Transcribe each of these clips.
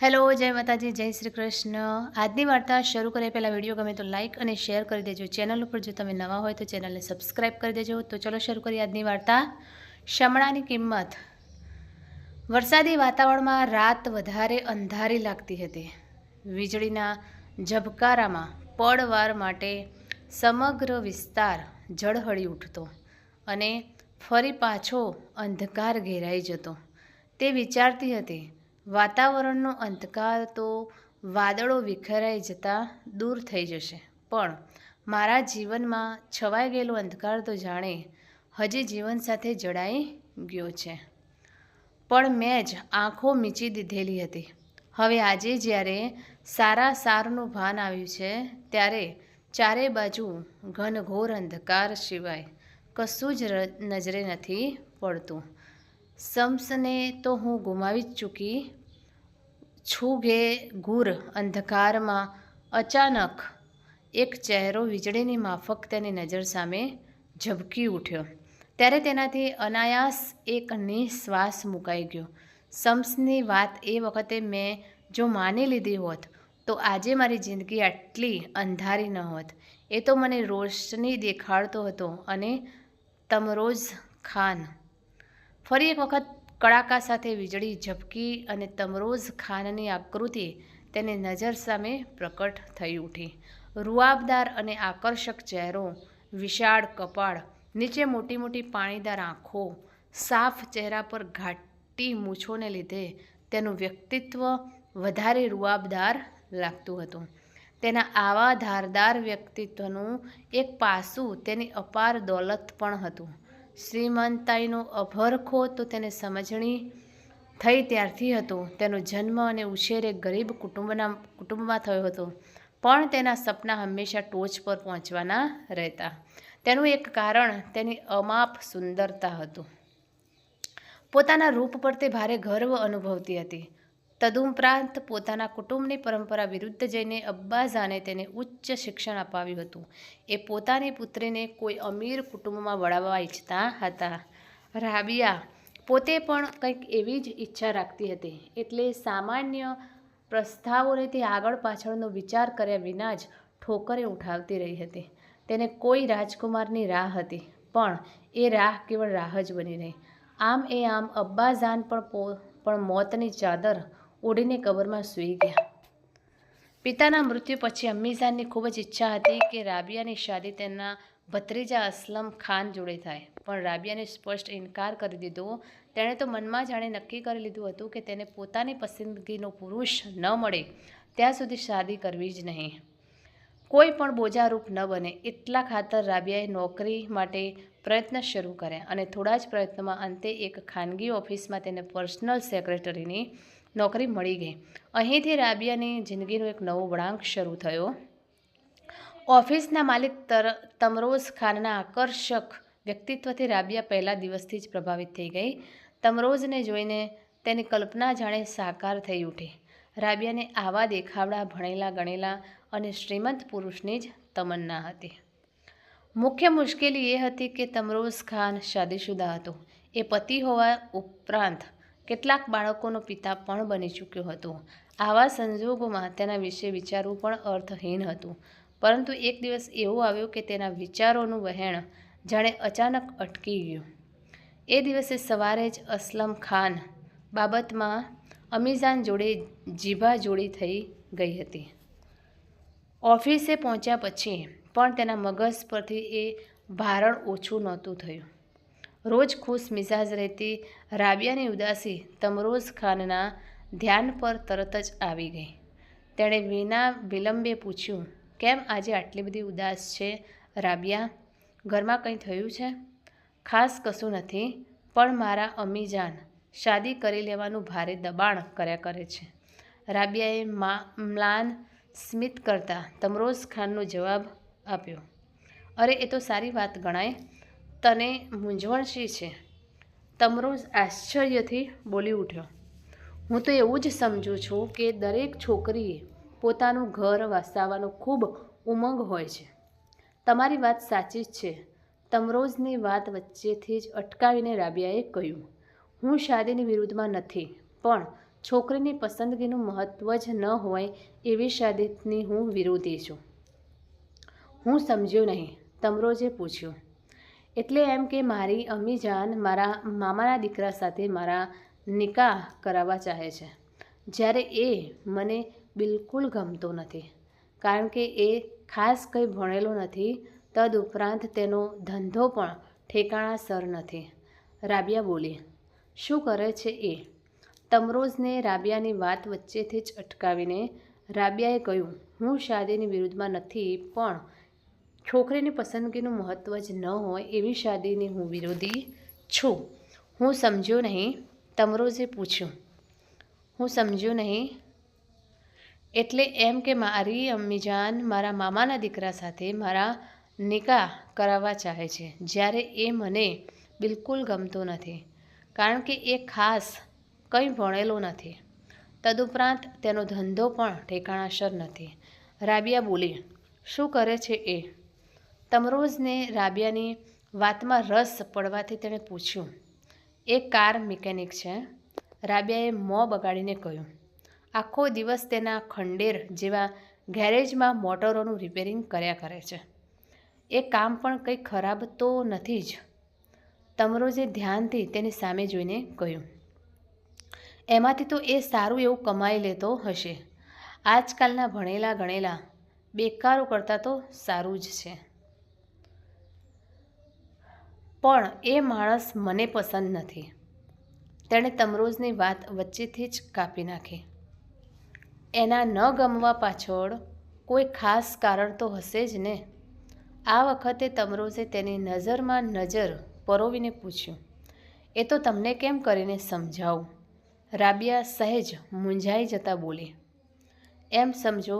Hello, જય માતાજી, જય શ્રી કૃષ્ણ। આજની વાર્તા શરૂ કરે પહેલાં વિડીયો ગમે તો લાઇક અને શેર કરી દેજો। ચેનલ ઉપર જો તમે નવા હોય તો ચેનલને સબસ્ક્રાઈબ કરી દેજો। તો ચલો શરૂ કરીએ આજની વાર્તા, શમણાની કિંમત। વરસાદી વાતાવરણમાં રાત વધારે અંધારી લાગતી હતી। વીજળીના ઝબકારામાં પળવાર માટે સમગ્ર વિસ્તાર ઝળહળી ઉઠતો અને ફરી પાછો અંધકાર ઘેરાઈ જતો। તે વિચારતી હતી, વાતાવરણનો અંધકાર તો વાદળો વિખેરાઈ જતાં દૂર થઈ જશે, પણ મારા જીવનમાં છવાઈ ગયેલો અંધકાર તો જાણે હજી જીવન સાથે જોડાઈ ગયો છે। પણ મેં જ આંખો મીચી દીધેલી હતી। હવે આજે જ્યારે સારનું ભાન આવ્યું છે, ત્યારે ચારે બાજુ ઘનઘોર અંધકાર સિવાય કશું જ નજરે નથી પડતું। શમ્સને તો હું ગુમાવી જ ચૂકી છું। ઘૂર અંધકારમાં અચાનક એક ચહેરો વીજળીની માફક તેની નજર સામે ઝબકી ઉઠ્યો, ત્યારે તેનાથી અનાયાસ એક નિશ્વાસ મુકાઈ ગયો। શમ્સની વાત એ વખતે મેં જો માની લીધી હોત તો આજે મારી જિંદગી આટલી અંધારી ન હોત। એ તો મને રોશની દેખાડતો હતો અને તમરોઝ ખાન। ફરી એક વખત કડાકા સાથે વીજળી ઝબકી અને તમરોઝ ખાનની આકૃતિ તેની નજર સામે પ્રકટ થઈ ઉઠી। રૂઆબદાર અને આકર્ષક ચહેરો, વિશાળ કપાળ, નીચે મોટી મોટી પાણીદાર આંખો, સાફ ચહેરા પર ઘાટી મૂછોને લીધે તેનું વ્યક્તિત્વ વધારે રૂઆબદાર લાગતું હતું। તેના આવા ધારદાર વ્યક્તિત્વનું એક પાસું તેની અપાર દોલત પણ હતું। શ્રીમંતાઈનો અભરખો તો તેને સમજણી થઈ ત્યારથી હતો। તેનો જન્મ અને ઉછેર એક ગરીબ કુટુંબમાં થયો હતો, પણ તેના સપના હંમેશા ટોચ પર પહોંચવાના રહેતા। તેનું એક કારણ તેની અમાપ સુંદરતા હતું। પોતાના રૂપ પર તે ભારે ગર્વ અનુભવતી હતી। તદુપરાંત પોતાના કુટુંબની પરંપરા વિરુદ્ધ જઈને અબ્બાજાને તેને ઉચ્ચ શિક્ષણ અપાવ્યું હતું। એ પોતાની પુત્રીને કોઈ અમીર કુટુંબમાં વળાવવા ઈચ્છતા હતા। રાબિયા પોતે પણ કંઈક એવી જ ઈચ્છા રાખતી હતી, એટલે સામાન્ય પ્રસ્તાવોને તે આગળ પાછળનો વિચાર કર્યા વિના જ ઠોકરે ઉઠાવતી રહી હતી। તેને કોઈ રાજકુમારની રાહ હતી, પણ એ રાહ કેવળ રાહ જ બની રહી। આમ અબ્બાજાન પણ મોતની ચાદર ઓઢીને કબરમાં સૂઈ ગયા। પિતાના મૃત્યુ પછી અમ્મીજાનની ખૂબ જ ઈચ્છા હતી કે રાબિયાની શાદી તેના ભત્રીજા અસલમ ખાન જોડે થાય, પણ રાબિયાને સ્પષ્ટ ઇનકાર કરી દીધો। તેણે તો મનમાં જાણે નક્કી કરી લીધું હતું કે તેને પોતાની પસંદગીનો પુરુષ ન મળે ત્યાં સુધી શાદી કરવી જ નહીં, કોઈ પણ બોજારૂપ ન બને। એટલા ખાતર રાબિયાએ નોકરી માટે પ્રયત્ન શરૂ કર્યા અને થોડા જ પ્રયત્નોમાં અંતે એક ખાનગી ઓફિસમાં તેને પર્સનલ સેક્રેટરીની નોકરી મળી ગઈ। અહીંથી રાબિયાની જિંદગીનો એક નવો વળાંક શરૂ થયો। ઓફિસના માલિક તમરોઝ ખાનના આકર્ષક વ્યક્તિત્વથી રાબિયા પહેલા દિવસથી જ પ્રભાવિત થઈ ગઈ। તમરોઝને જોઈને તેની કલ્પના જાણે સાકાર થઈ ઉઠી। રાબિયાને આવા દેખાવડા, ભણેલા ગણેલા અને શ્રીમંત પુરુષની જ તમન્ના હતી। મુખ્ય મુશ્કેલી એ હતી કે તમરોઝ ખાન શાદીશુદા હતો। એ પતિ હોવા ઉપરાંત કેટલાક બાળકોનો પિતા પણ બની ચૂક્યો હતો। આવા સંજોગોમાં તેના વિશે વિચારવું પણ અર્થહીન હતું। પરંતુ એક દિવસ એવો આવ્યો કે તેના વિચારોનું વહેણ જાણે અચાનક અટકી ગયું। એ દિવસે સવારે જ અસલમ ખાન બાબતમાં અમ્મીજાન જોડે જીભાજોડી થઈ ગઈ હતી। ઓફિસે પહોંચ્યા પછી પણ તેના મગજ પરથી એ ભારણ ઓછું નહોતું થયું। રોજ ખુશ મિજાજ રહેતી રાબિયાની ઉદાસી તમરોઝ ખાનના ધ્યાન પર તરત જ આવી ગઈ। તેણે વિના વિલંબે પૂછ્યું, કેમ આજે આટલી બધી ઉદાસ છે રાબિયા? ઘરમાં કંઈ થયું છે? ખાસ કશું નથી, પણ મારા અમ્મીજાન શાદી કરી લેવાનું ભારે દબાણ કર્યા કરે છે। રાબિયાએ મ્લાન સ્મિત કરતા તમરોઝ ખાનનો જવાબ આપ્યો, અરે એ તો સારી વાત ગણાય, તને મૂંઝવણ શી છે? તમરોઝ આશ્ચર્યથી બોલી ઉઠ્યો, હું તો એવું જ સમજું છું કે દરેક છોકરીએ પોતાનું ઘર વસાવવાનો ખૂબ ઉમંગ હોય છે। તમારી વાત સાચી જ છે। તમરોઝની વાત વચ્ચેથી જ અટકાવીને રાબિયાએ કહ્યું, હું શાદીની વિરુદ્ધમાં નથી, પણ છોકરીની પસંદગીનું મહત્ત્વ જ ન હોય એવી શાદીની હું વિરોધી છું. હું સમજ્યો નહીં. તમરોજે પૂછ્યું. એટલે એમ કે મારી અમ્મીજાન મારા મામાના દીકરા સાથે મારા નિકાહ કરાવવા ચાહે છે, જ્યારે એ મને બિલકુલ ગમતો નથી, કારણ કે એ ખાસ કંઈ ભણેલો નથી. તદુપરાંત તેનો ધંધો પણ ઠેકાણાસર નથી. રાબિયા બોલી. શું કરે છે એ? તમરોઝને રાબિયાની વાત વચ્ચેથી જ અટકાવીને રાબિયાએ કહ્યું, હું શાદીની વિરુદ્ધમાં નથી, પણ છોકરીની પસંદગીનું મહત્ત્વ જ ન હોય એવી શાદીની હું વિરોધી છું. હું સમજ્યો નહીં. તમરોઝે પૂછ્યું. હું સમજ્યો નહીં. એટલે એમ કે મારી અમ્મીજાન મારા મામાના દીકરા સાથે મારા નિકાહ કરાવવા ચાહે છે, જ્યારે એ મને બિલકુલ ગમતો નથી, કારણ કે એ ખાસ કંઈ ભણેલો નથી. તદુપરાંત તેનો ધંધો પણ ઠેકાણાસર નથી. રાબિયા બોલી. શું કરે છે એ? તમરોઝને રાબિયાની વાતમાં રસ પડવાથી તેણે પૂછ્યું. એ કાર મિકેનિક છે. રાબિયાએ મોં બગાડીને કહ્યું. આખો દિવસ તેના ખંડેર જેવા ગેરેજમાં મોટરોનું રિપેરિંગ કર્યા કરે છે. એ કામ પણ કંઈ ખરાબ તો નથી જ. તમરોઝે ધ્યાનથી તેની સામે જોઈને કહ્યું. એમાંથી તો એ સારું એવું કમાઈ લેતો હશે. આજકાલના ભણેલા ગણેલા બેકારો કરતાં તો સારું જ છે. પણ એ માણસ મને પસંદ નથી. તેણે તમરોઝની વાત વચ્ચેથી જ કાપી નાખી. એના ન ગમવા પાછળ કોઈ ખાસ કારણ તો હશે જ ને. આ વખતે તમરોઝે તેની નજરમાં નજર પરોવીને પૂછ્યું. એ તો તમને કેમ કરીને સમજાવું? રાબિયા સહેજ મૂંઝાઈ જતા બોલી. એમ સમજો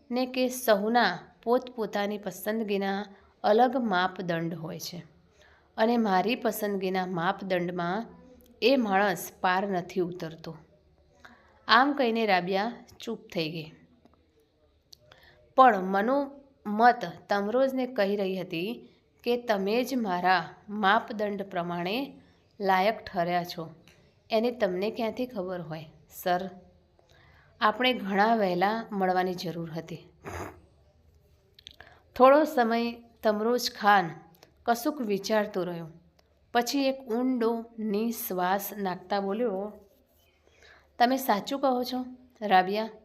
ને કે સહુના પોતપોતાની પસંદગીના અલગ માપદંડ હોય છે, અને મારી પસંદગીના માપદંડમાં એ માણસ પાર નથી ઉતરતો. આમ કહીને રાબિયા ચૂપ થઈ ગઈ. પણ મનોમત તમરોઝને કહી રહી હતી કે તમે જ મારા માપદંડ પ્રમાણે લાયક ઠર્યા છો. એની તમને ક્યાંથી ખબર હોય સર? આપણે ઘણા વહેલા મળવાની જરૂર હતી. થોડો સમય તમરોઝ ખાન કશુંક વિચારતો રહ્યો. પછી એક ઊંડો નિશ્વાસ નાખતા બોલ્યો. તમે સાચું કહો છો રાબિયા.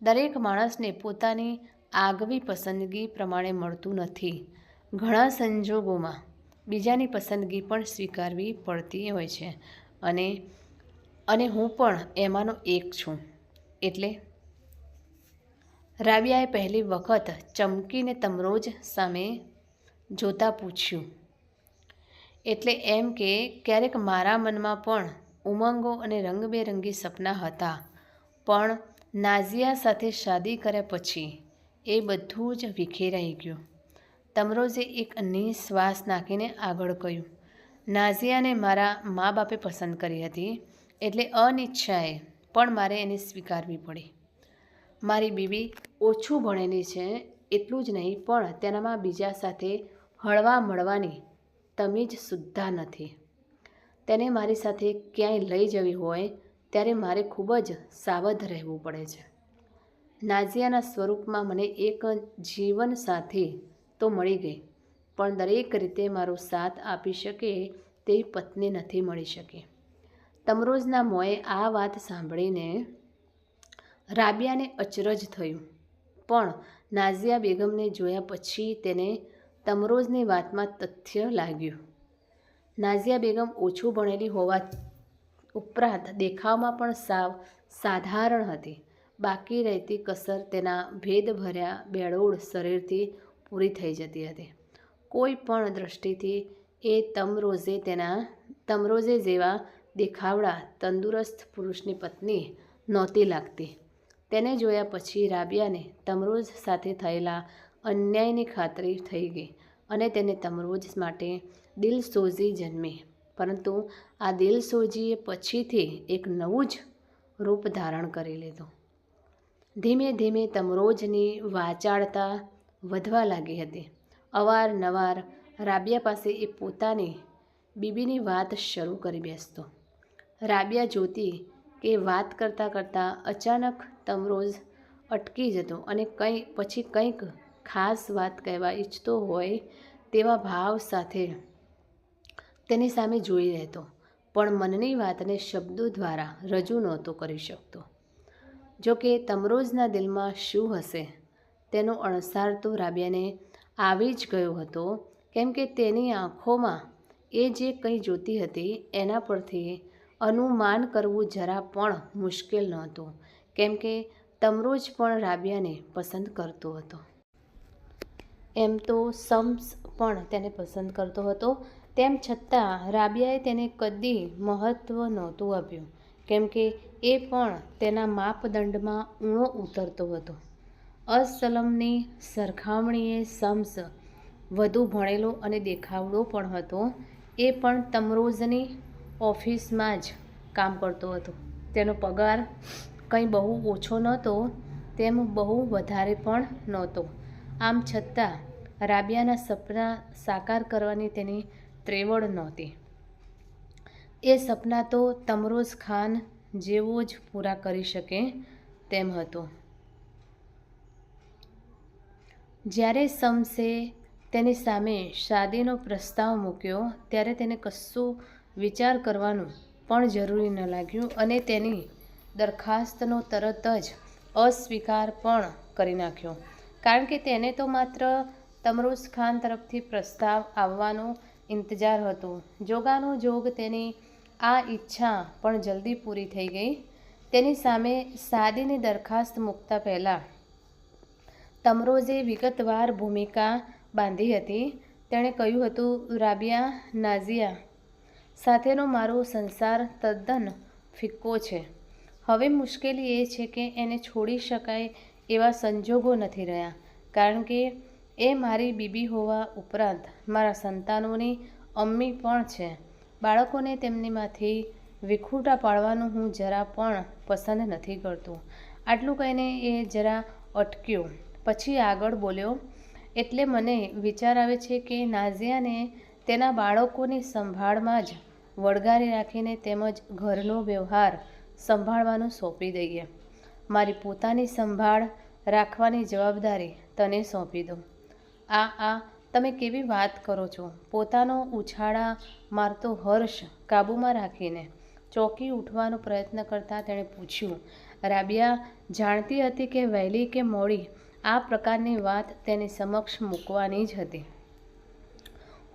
દરેક માણસને પોતાની આગવી પસંદગી પ્રમાણે મળતું નથી. ઘણા સંજોગોમાં બીજાની પસંદગી પણ સ્વીકારવી પડતી હોય છે, અને હું પણ એમાંનો એક છું. એટલે? રાબિયાએ પહેલી વખત ચમકીને તમરોઝ સામે જોતા પૂછ્યું. એટલે એમ કે ક્યારેક મારા મનમાં પણ ઉમંગો અને રંગબેરંગી સપના હતા, પણ નાઝિયા સાથે શાદી કર્યા પછી એ બધું જ વિખેરાઈ ગયું. તમરોઝે એક નિશ્વાસ નાખીને આગળ કહ્યું. નાઝિયાને મારા મા બાપે પસંદ કરી હતી, એટલે અનિચ્છાએ પણ મારે એને સ્વીકારવી પડી. મારી બીવી ઓછું ભણેલી છે એટલું જ નહીં, પણ તેનામાં બીજા સાથે હળવા મળવાની તમીજ સુદ્ધા નથી. તેને મારી સાથે ક્યાંય લઈ જવી હોય ત્યારે મારે ખૂબ જ સાવધ રહેવું પડે છે. નાઝિયાના સ્વરૂપમાં મને એક જીવન સાથી તો મળી ગઈ, પણ દરેક રીતે મારો સાથ આપી શકે તેવી પત્ની નથી મળી શકી. તમરોઝના મોંએ આ વાત સાંભળીને રાબિયાને અચરજ થયું, પણ નાઝિયા બેગમને જોયા પછી તેને તમરોઝની વાતમાં તથ્ય લાગ્યું. નાઝિયા બેગમ ઓછું ભણેલી હોવા ઉપરાંત દેખાવમાં પણ સાવ સાધારણ હતી. બાકી રહેતી કસર તેના ભેદભર્યા બેડોળ શરીરથી પૂરી થઈ જતી હતી. કોઈ પણ દૃષ્ટિથી એ તમરોઝે જેવા દેખાવડા તંદુરસ્ત પુરુષની પત્ની નહોતી લાગતી. તેને જોયા પછી રાબિયાને તમરોઝ સાથે થયેલા અન્યાયની ખાતરી થઈ ગઈ, અને તેને તમરોઝ માટે દિલસોજી જન્મી. પરંતુ આ દિલસોજીએ પછીથી એક નવું જ રૂપ ધારણ કરી લીધું. ધીમે ધીમે તમરોઝની વાચાળતા વધવા લાગી હતી. અવારનવાર રાબિયા પાસે એ પોતાની બીબીની વાત શરૂ કરી બેસતો. રાબિયા જોતી કે વાત કરતાં કરતાં અચાનક તમરોઝ અટકી જતો અને કંઈક ખાસ વાત કહેવા ઈચ્છતો હોય તેવા ભાવ સાથે તેની સામે જોઈ રહેતો, પણ મનની વાતને શબ્દો દ્વારા રજૂ નહોતો કરી શકતો. જો કે તમરોઝના દિલમાં શું હશે તેનો અણસાર તો રાબિયાને આવી જ ગયો હતો, કેમ કે તેની આંખોમાં એ જે કંઈ જોતી હતી એના પરથી અનુમાન કરવું જરા પણ મુશ્કેલ નહોતું, કેમ કે તમરોઝ પણ રાબિયાને પસંદ કરતો હતો. એમ તો શમ્સ પણ તેને પસંદ કરતો હતો. તેમ છતાં રાબિયાએ તેને કદી મહત્ત્વ નહોતું આપ્યું, કેમ કે એ પણ તેના માપદંડમાં ઊણો ઉતરતો હતો. અસલમની સરખામણીએ શમ્સ વધુ ભણેલો અને દેખાવડો પણ હતો. એ પણ તમરોઝની ઓફિસમાં જ કામ કરતો હતો. તેનો પગાર કંઈ બહુ ઓછો નહોતો, તેમ બહુ વધારે પણ નહોતો. આમ છતાં રાબિયાના સપના સાકાર કરવાની તેની ત્રેવડ નહોતી. એ સપના તો તમરોઝ ખાન જેવો જ પૂરા કરી શકે તેમ હતો. જ્યારે શમ્સે તેની સામે શાદીનો પ્રસ્તાવ મૂક્યો ત્યારે તેને કશું વિચાર કરવાનું પણ જરૂરી ન લાગ્યું અને તેની દરખાસ્તનો તરત જ અસ્વીકાર પણ કરી નાખ્યો, કારણ કે તેને તો માત્ર તમરોઝ ખાન તરફથી પ્રસ્તાવ આવવાનો ઇંતજાર હતો. જોગાનો જોગ તેની આ ઈચ્છા પણ જલ્દી પૂરી થઈ ગઈ. તેની સામે શાદીની દરખાસ્ત મૂકતા પહેલાં તમરોઝે વિગતવાર ભૂમિકા બાંધી હતી. તેણે કહ્યું હતું, રાબિયા નાઝિયા સાથેનો મારો સંસાર તદ્દન ફિક્કો છે. હવે મુશ્કેલી એ છે કે એને છોડી શકાય એવા સંજોગો નથી રહ્યા, કારણ કે એ મારી બીબી હોવા ઉપરાંત મારા સંતાનોની અમ્મી પણ છે. બાળકોને તેમનીમાંથી વિખૂટા પાડવાનું હું જરા પણ પસંદ નથી કરતો. આટલું કહીને એ જરા અટક્યો, પછી આગળ બોલ્યો, એટલે મને વિચાર આવે છે કે નાઝિયાને તેના બાળકોની સંભાળમાં જ વળગારી રાખીને તેમજ ઘરનો વ્યવહાર સંભાળવાનું સોંપી દઈએ. મારી પોતાની સંભાળ રાખવાની જવાબદારી તને સોંપી દઉં. તમે કેવી વાત કરો છો? પોતાનો ઉછાળા મારતો હર્ષ કાબૂમાં રાખીને ચોંકી ઉઠવાનો પ્રયત્ન કરતાં તેણે પૂછ્યું. રાબિયા જાણતી હતી કે વહેલી કે મોડી આ પ્રકારની વાત તેની સમક્ષ મૂકવાની જ હતી.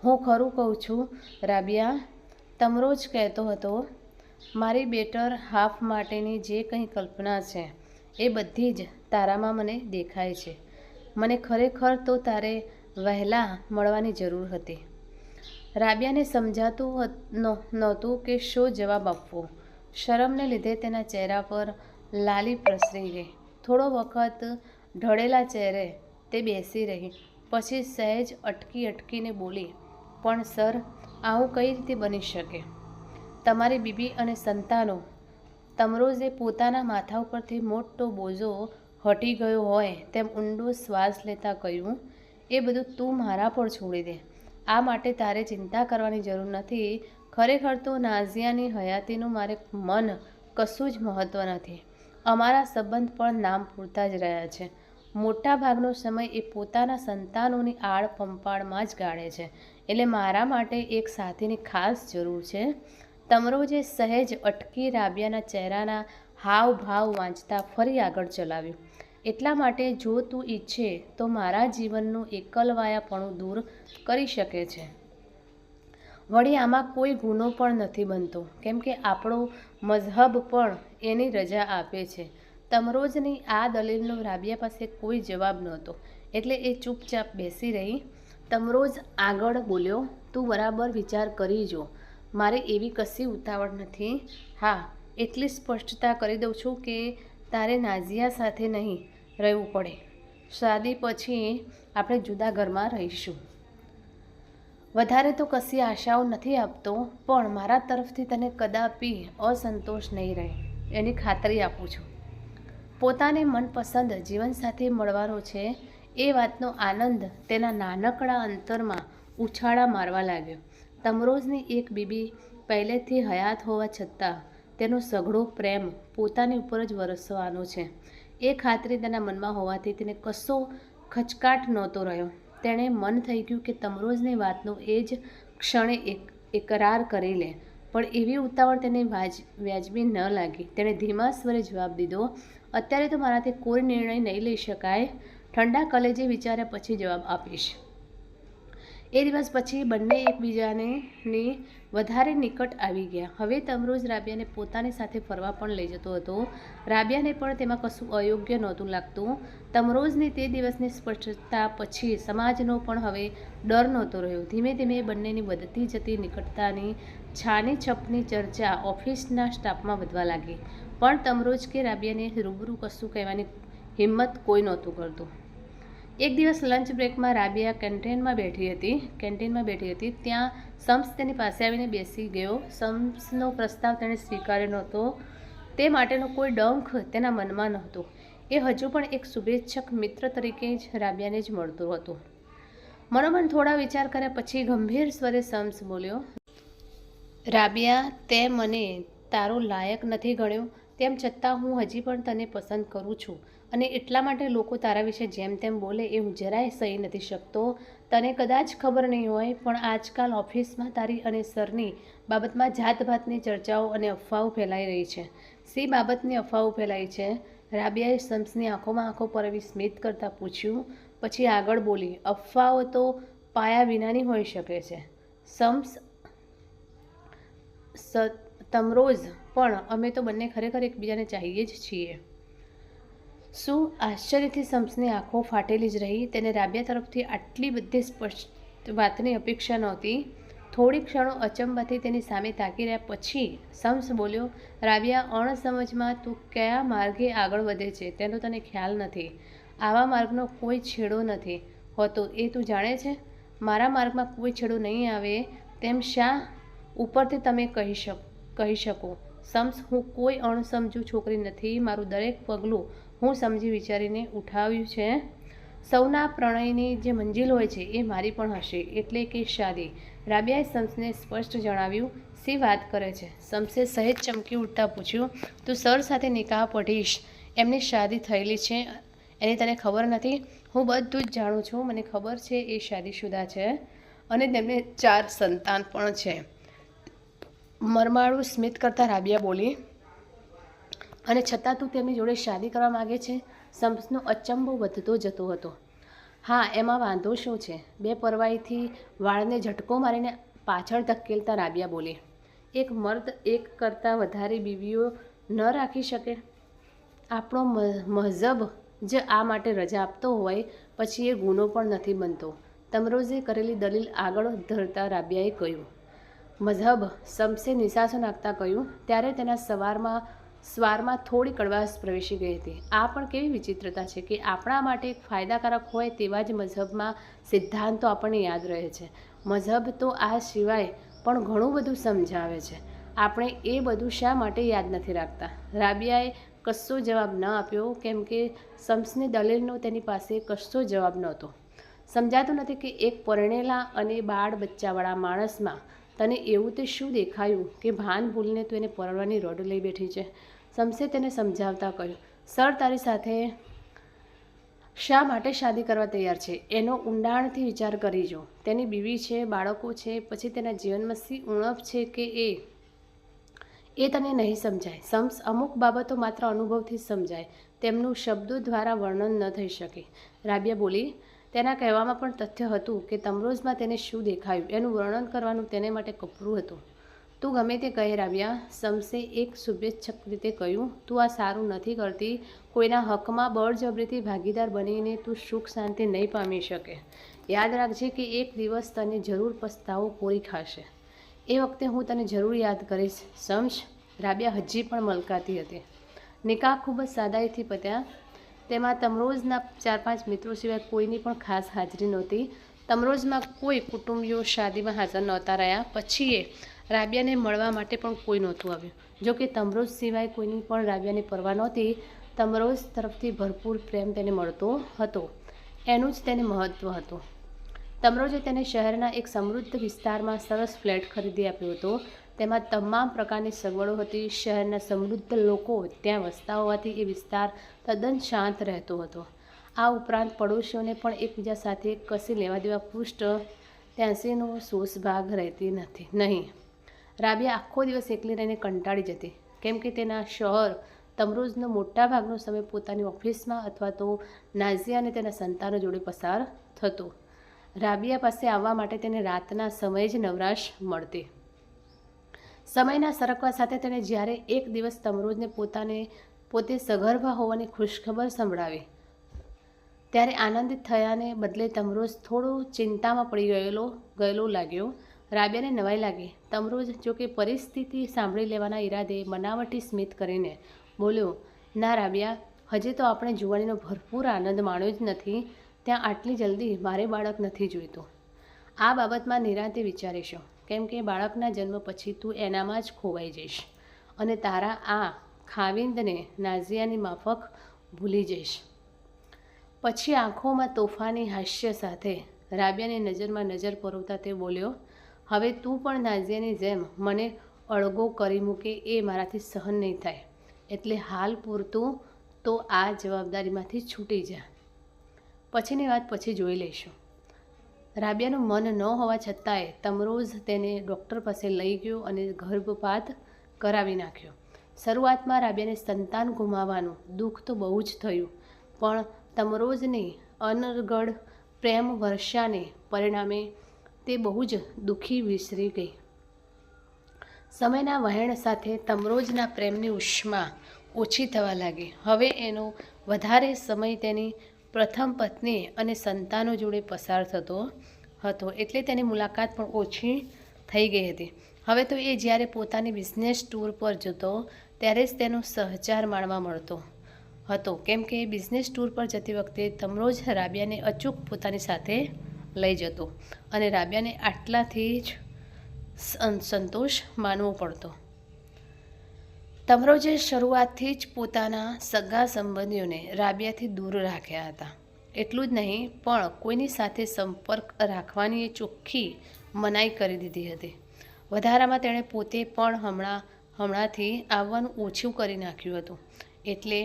હું ખરું કહું છું રાબિયા, તમરોઝ કહેતો હતો, મારી બેટર હાફ માટેની જે કંઈ કલ્પના છે એ બધી જ તારામાં મને દેખાય છે. મને ખરેખર તો તારે વહેલા મળવાની જરૂર હતી. રાબિયાને સમજાતું નહોતું કે શો જવાબ આપવો. શરમને લીધે તેના ચહેરા પર લાલી પ્રસરી ગઈ. થોડો વખત ઢળેલા ચહેરે તે બેસી રહી, પછી સહેજ અટકીને બોલી, પણ સર, આવું કઈ રીતે બની શકે? તમારી બીબી અને સંતાનો. તમરોઝે પોતાના માથા ઉપરથી મોટો બોજો હટી ગયો હોય તેમ ઊંડો શ્વાસ લેતા કહ્યું, એ બધું તું મારા પર છોડી દે. આ માટે તારે ચિંતા કરવાની જરૂર નથી. ખરેખર તો નાઝિયાની હયાતીનું મારે મન કશું જ મહત્ત્વ નથી. અમારા સંબંધ પણ નામ પૂરતા જ રહ્યા છે. મોટા ભાગનો સમય એ પોતાના સંતાનોની આડ પંપાળમાં જ ગાળે છે, એટલે મારા માટે એક સાથીની ખાસ જરૂર છે. તમરોઝે સહેજ અટકી રાબિયાના ચહેરાના હાવભાવ વાંચતા ફરી આગળ ચલાવ્યું. એટલા માટે જો તું ઈચ્છે તો મારા જીવનનું એકલવાયાપણું દૂર કરી શકે છે. વળી આમાં કોઈ ગુનો પણ નથી બનતો, કેમ કે આપણો મઝહબ પણ એની રજા આપે છે. તમરોઝની આ દલીલનો રાબિયા પાસે કોઈ જવાબ નહોતો, એટલે એ ચૂપચાપ બેસી રહી. તમરોઝ આગળ બોલ્યો, તું બરાબર વિચાર કરી જો. મારે એવી કશી ઉતાવળ નથી. હા, એટલી સ્પષ્ટતા કરી દઉં છું કે તારે નાઝિયા સાથે નહીં રહેવું પડે. શાદી પછી આપણે જુદા ઘરમાં રહીશું. વધારે તો કશી આશાઓ નથી આપતો, પણ મારા તરફથી તને કદાપી અસંતોષ નહીં રહે એની ખાતરી આપું છું. પોતાને મનપસંદ જીવનસાથી મળવાનો છે એ વાતનો આનંદ તેના નાનકડા અંતરમાં ઉછાળા મારવા લાગ્યો. તમરોઝની એક બીબી પહેલેથી હયાત હોવા છતાં તેનો સઘળો પ્રેમ પોતાની ઉપર જ વરસવાનો છે. એ ખાતરી તેના મનમાં હોવાથી તેને કશો ખચકાટ નહોતો રહ્યો. તેણે મન થઈ ગયું કે તમરોજની વાતનો એ જ ક્ષણે એકરાર કરી લે, પણ એવી ઉતાવળ તેને વ્યાજબી ન લાગી. તેણે ધીમા સ્વરે જવાબ દીધો, અત્યારે તો મારાથી કોઈ નિર્ણય નહીં લઈ શકાય. ઠંડા કલેજે વિચાર્યા પછી જવાબ આપીશ. એ દિવસ પછી બંને એકબીજાની વધારે નિકટ આવી ગયા. હવે તમરોજ રાબિયાને પોતાની સાથે ફરવા પણ લઈ જતો હતો. રાબિયાને પણ તેમાં કશું અયોગ્ય નહોતું લાગતું. તમરોજની તે દિવસની સ્પષ્ટતા પછી સમાજનો પણ હવે ડર નહોતો રહ્યો. ધીમે ધીમે બંનેની વધતી જતી નિકટતાની છાની છપની ચર્ચા ઓફિસના સ્ટાફમાં વધવા લાગી, પણ તમરોજ કે રાબિયાને રૂબરૂ કશું કહેવાની હિંમત કોઈ નહોતું કરતું. એક દિવસ લંચ બ્રેકમાં રાબિયા કેન્ટીનમાં બેઠી હતી. ત્યાં શમ્સ તેની પાસે આવીને બેસી ગયો. શમ્સનો પ્રસ્તાવ તેણે સ્વીકાર્યો નહોતો, તે માટેનો કોઈ ડંખ તેના મનમાં નહોતો. એ હજુ પણ એક શુભેચ્છક મિત્ર તરીકે જ રાબિયાને જ મળતો હતો. મનોમન થોડા વિચાર કર્યા પછી ગંભીર સ્વરે શમ્સ બોલ્યો, રાબિયા, તે મને તારો લાયક નથી ગણ્યો, તેમ છતાં હું હજી પણ તને પસંદ કરું છું, અને એટલા માટે લોકો તારા વિશે જેમ તેમ બોલે એ હું જરાય સહી નથી શકતો. તને કદાચ ખબર નહીં હોય, પણ આજકાલ ઓફિસમાં તારી અને સરની બાબતમાં જાતભાતની ચર્ચાઓ અને અફવાઓ ફેલાઈ રહી છે. શી બાબતની અફવાઓ ફેલાઈ છે? રાબિયાએ શમ્સની આંખોમાં આંખો પરવી સ્મિત કરતાં પૂછ્યું. પછી આગળ બોલી, અફવાઓ તો પાયા વિનાની હોઈ શકે છે શમ્સ. તમરોજ, પણ અમે તો બંને ખરેખર એકબીજાને ચાહીએ જ છીએ. શું? આશ્ચર્યથી શમ્સની આંખો ફાટેલી જ રહી. તેને રાબિયા તરફથી આટલી બધી સ્પષ્ટ વાતની અપેક્ષા નહોતી. થોડી ક્ષણો અચંબાથી તેની સામે તાકી રહ્યા પછી શમ્સ બોલ્યો, રાબિયા, અણસમજમાં તું કયા માર્ગે આગળ વધે છે તેનો તને ખ્યાલ નથી. આવા માર્ગનો કોઈ છેડો નથી હોતો એ તું જાણે છે. મારા માર્ગમાં કોઈ છેડો નહીં આવે તેમ શા ઉપરથી તમે કહી શકો? શમ્સ, હું કોઈ અણસમજુ છોકરી નથી. મારું દરેક પગલું હું સમજી વિચારીને ઉઠાવ્યું છે. સૌના પ્રણયની જે મંજિલ હોય છે એ મારી પણ હશે, એટલે કે શાદી. રાબિયાએ શમ્સને સ્પષ્ટ જણાવ્યું. શી વાત કરે છે? શમ્સે સહેજ ચમકી ઉઠતા પૂછ્યું. તું સર સાથે નિકાહ પઢીશ, એમની શાદી થયેલી છે એની તને ખબર નથી? હું બધું જ જાણું છું. મને ખબર છે એ શાદીશુદા છે અને તેમને 4 સંતાન પણ છે. મરમાળું સ્મિત કરતા રાબિયા બોલી, અને છતાં તું તેમની જોડે શાદી કરવા માગે છે? શમ્સનો અચંબો વધતો જતો હતો. હા, એમાં વાંધો શું છે? બેપરવાહીથી વાળને ઝટકો મારીને પાછળ ધકેલતા રાબિયા બોલી, એક મર્દ એક કરતાં વધારે બીવીઓ ન રાખી શકે? આપણો મહઝબ જ આ માટે રજા આપતો હોય પછી એ ગુનો પણ નથી બનતો. તમરોજે કરેલી દલીલ આગળ ધરતા રાબિયાએ કહ્યું. મઝહબ? શમ્સે નિસાસો નાખતા કહ્યું. ત્યારે તેના સ્વારમાં થોડી કડવાશ પ્રવેશી ગઈ હતી. આ પણ કેવી વિચિત્રતા છે કે આપણા માટે ફાયદાકારક હોય તેવા જ મઝહબમાં સિદ્ધાંતો આપણને યાદ રહે છે. મઝહબ તો આ સિવાય પણ ઘણું બધું સમજાવે છે. આપણે એ બધું શા માટે યાદ નથી રાખતા? રાબિયાએ કશો જવાબ ન આપ્યો, કેમ કે શમ્સની દલીલનો તેની પાસે કશો જવાબ નહોતો. સમજાતું નથી કે એક પરણેલા અને બાળ બચ્ચાવાળા માણસમાં તને એવું તે શું દેખાયું કે ભાન ભૂલીને તું એને પરણવાની રોડ લઈ બેઠી છે? શમ્સે તેને સમજાવતા કહ્યું, સર તારી સાથે શા માટે શાદી કરવા તૈયાર છે એનો ઊંડાણથી વિચાર કરી જો. તેની બીવી છે, બાળકો છે, પછી તેના જીવનમાં શી ઉણપ છે કે એ તને નહીં સમજાય. શમ્સ, અમુક બાબતો માત્ર અનુભવથી જ સમજાય, તેમનું શબ્દો દ્વારા વર્ણન ન થઈ શકે. રાબિયા બોલી. તેના કહેવામાં પણ તથ્ય હતું કે તમરોજમાં તેને શું દેખાયું એનું વર્ણન કરવાનું તેને માટે કપરું હતું. તું ગમે તે કહે રાબિયા, શમ્સે એક શુભેચ્છક રીતે કહ્યું, તું આ સારું નથી કરતી. કોઈના હકમાં બળજબરીથી ભાગીદાર બનીને તું સુખ શાંતિ નહીં પામી શકે. યાદ રાખજે કે એક દિવસ તને જરૂર પસ્તાવો કોરી ખાશે. એ વખતે હું તને જરૂર યાદ કરીશ. શમ્સ. રાબિયા હજી પણ મલકાતી હતી. નિકાહ ખૂબ જ સાદાઈથી પત્યા. તેમાં તમરોજના 4-5 મિત્રો સિવાય કોઈની પણ ખાસ હાજરી નહોતી. તમરોજમાં કોઈ કુટુંબીઓ શાદીમાં હાજર નહોતા રહ્યા. પછી એ રાબિયાને મળવા માટે પણ કોઈ નહોતું આવ્યું. જો કે તમરોજ સિવાય કોઈની પણ રાબિયાની પરવા નહોતી. તમરોજ તરફથી ભરપૂર પ્રેમ તેને મળતો હતો, એનું જ તેને મહત્ત્વ હતું. તમરોજે તેને શહેરના એક સમૃદ્ધ વિસ્તારમાં સરસ ફ્લેટ ખરીદી આપ્યો હતો. તેમાં તમામ પ્રકારની સગવડો હતી. શહેરના સમૃદ્ધ લોકો ત્યાં વસતા હોવાથી એ વિસ્તાર તદ્દન શાંત રહેતો હતો. આ ઉપરાંત પડોશીઓને પણ એકબીજા સાથે કશી લેવા દેવા પૃષ્ઠ 83નો સોસ ભાગ રહેતી નહીં. રાબિયા આખો દિવસ એકલી રહીને કંટાળી જતી, કેમ કે તેના શહેર તમરોઝનો મોટા ભાગનો સમય પોતાની ઓફિસમાં અથવા તો નાઝિયા અને તેના સંતાનો જોડે પસાર થતો. રાબિયા પાસે આવવા માટે તેને રાતના સમયે જ નવરાશ મળતી. સમયના સરકવા સાથે તેણે જ્યારે એક દિવસ તમરોઝને પોતે સગર્ભા હોવાની ખુશખબર સંભળાવી, ત્યારે આનંદિત થયાને બદલે તમરોઝ થોડો ચિંતામાં પડી ગયેલો લાગ્યો. રાબિયાને નવાઈ લાગી. તમરોઝ જોકે પરિસ્થિતિ સાંભળી લેવાના ઈરાદે બનાવટી સ્મિત કરીને બોલ્યો, ના રાબિયા, હજી તો આપણે જુવાનીનો ભરપૂર આનંદ માણ્યો જ નથી, ત્યાં આટલી જલ્દી મારે બાળક નથી જોઈતું. આ બાબતમાં નિરાંતે વિચારીશું, કેમ કે બાળકના જન્મ પછી તું એનામાં જ ખોવાઈ જઈશ અને તારા આ ખાવિંદને નાઝિયાની માફક ભૂલી જઈશ. પછી આંખોમાં તોફાની હાસ્ય સાથે રાબિયાની નજરમાં નજર પરોવતા તે બોલ્યો, હવે તું પણ નાઝિયાની જેમ મને અળગો કરી મૂકે એ મારાથી સહન નહીં થાય, એટલે હાલ પૂરતું તો આ જવાબદારીમાંથી છૂટી જા. પછીની વાત પછી જોઈ લઈશું. રાબિયાનું મન ન હોવા છતાંય તમરોઝ તેને ડૉક્ટર પાસે લઈ ગયો અને ગર્ભપાત કરાવી નાખ્યો. શરૂઆતમાં રાબિયાને સંતાન ગુમાવવાનું દુઃખ તો બહુ જ થયું, પણ તમરોઝની અનર્ગળ પ્રેમ વર્ષાને પરિણામે તે બહુ જ દુઃખી વિસરી ગઈ. સમયના વહેણ સાથે તમરોઝના પ્રેમની ઉષ્મા ઓછી થવા લાગી. હવે એનો વધારે સમય તેની પ્રથમ પત્ની અને સંતાનો જોડે પસાર થતો હતો, એટલે તેની મુલાકાત પણ ઓછી થઈ ગઈ હતી. હવે તો એ જ્યારે પોતાની બિઝનેસ ટૂર પર જતો ત્યારે જ તેનો સહચાર માણવા મળતો હતો, કેમ કે બિઝનેસ ટૂર પર જતી વખતે તમરોઝ રાબિયાને અચૂક પોતાની સાથે લઈ જતો અને રાબિયાને આટલાથી જ સંતોષ માનવો પડતો. તમરોઝે શરૂઆતથી જ પોતાના સગા સંબંધીઓને રાબિયાથી દૂર રાખ્યા હતા. એટલું જ નહીં, પણ કોઈની સાથે સંપર્ક રાખવાની એ ચોખ્ખી મનાઈ કરી દીધી હતી. વધારામાં તેણે પોતે પણ હમણાંથી આવવાનું ઓછું કરી નાખ્યું હતું, એટલે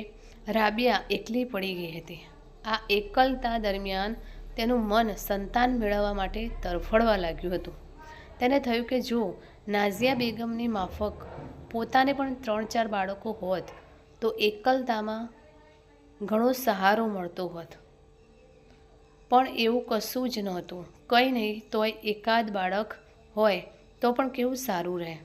રાબિયા એકલી પડી ગઈ હતી. આ એકલતા દરમિયાન તેનું મન સંતાન મેળવવા માટે તરફડવા લાગ્યું હતું. તેને થયું કે જો નાઝિયા બેગમની માફક પોતાને પણ 3-4 બાળકો હોત તો એકલતામાં ઘણો સહારો મળતો હોત. પણ એવું કશું જ નહોતું. કંઈ નહીં તોય એકાદ બાળક હોય તો પણ કેવું સારું રહે.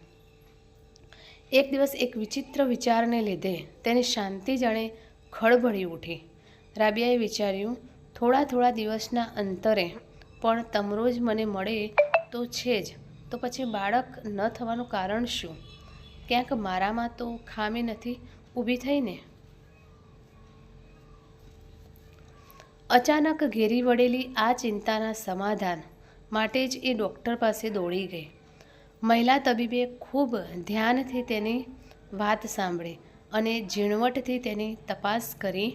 એક દિવસ એક વિચિત્ર વિચારને લીધે તેની શાંતિ જાણે ખળભળી ઉઠી. રાબિયાએ વિચાર્યું, થોડા દિવસના અંતરે પણ તમરોઝ મને મળે તો છે જ, તો પછી બાળક ન થવાનું કારણ શું? ક્યાંક મારામાં તો ખામી નથી ઊભી થઈને? અચાનક ઘેરી વળેલી આ ચિંતાના સમાધાન માટે જ એ ડૉક્ટર પાસે દોડી ગઈ. મહિલા તબીબે ખૂબ ધ્યાનથી તેની વાત સાંભળી અને ઝીણવટથી તેની તપાસ કરી.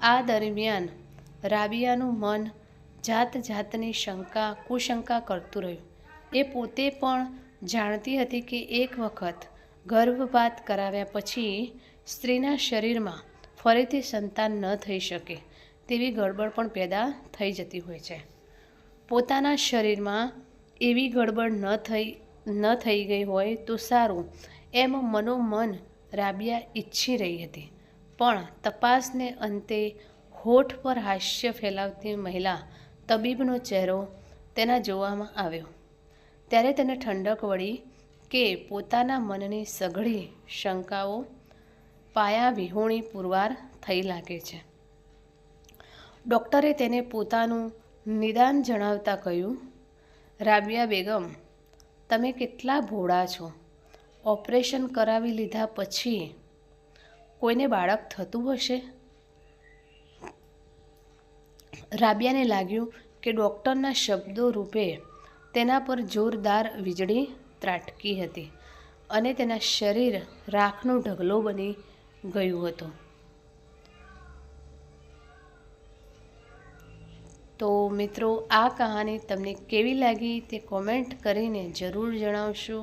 આ દરમિયાન રાબિયાનું મન જાતની કુશંકા કરતું રહ્યું. એ પોતે પણ જાણતી હતી કે એક વખત ગર્ભપાત કરાવ્યા પછી સ્ત્રીના શરીરમાં ફરીથી સંતાન ન થઈ શકે તેવી ગડબડ પણ પેદા થઈ જતી હોય છે. પોતાના શરીરમાં એવી ગડબડ ન થઈ ગઈ હોય તો સારું, એમ મનોમન રાબિયા ઈચ્છી રહી હતી. પણ તપાસને અંતે હોઠ પર હાસ્ય ફેલાવતી મહિલા તબીબનો ચહેરો તેના જોવામાં આવ્યો, ત્યારે તેને ઠંડક વળી કે પોતાના મનની સઘળી શંકાઓ પાયા વિહોણી પુરવાર થઈ લાગે છે. ડૉક્ટરે તેને પોતાનું નિદાન જણાવતા કહ્યું, રાબિયા બેગમ, તમે કેટલા ભોળા છો. ઓપરેશન કરાવી લીધા પછી કોઈને બાળક થતું હશે? રાબિયાને લાગ્યું કે ડૉક્ટરના શબ્દો રૂપે તેના પર જોરદાર વીજળી ત્રાટકી હતી અને તેના શરીર રાખનો ઢગલો બની ગયું હતું. તો મિત્રો, આ કહાની તમને કેવી લાગી તે કોમેન્ટ કરીને જરૂર જણાવશો.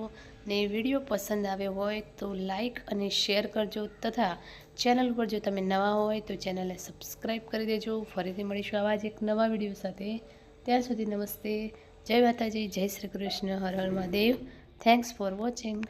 ને વિડીયો પસંદ આવ્યો હોય તો લાઈક અને શેર કરજો તથા ચેનલ પર જો તમે નવા હોય તો ચેનલને સબસ્ક્રાઈબ કરી દેજો. ફરીથી મળીશું આવા જ એક નવા વિડીયો સાથે. ત્યાં સુધી નમસ્તે, જય માતાજી, જય શ્રી કૃષ્ણ, હર હર મહાદેવ. Thanks for watching.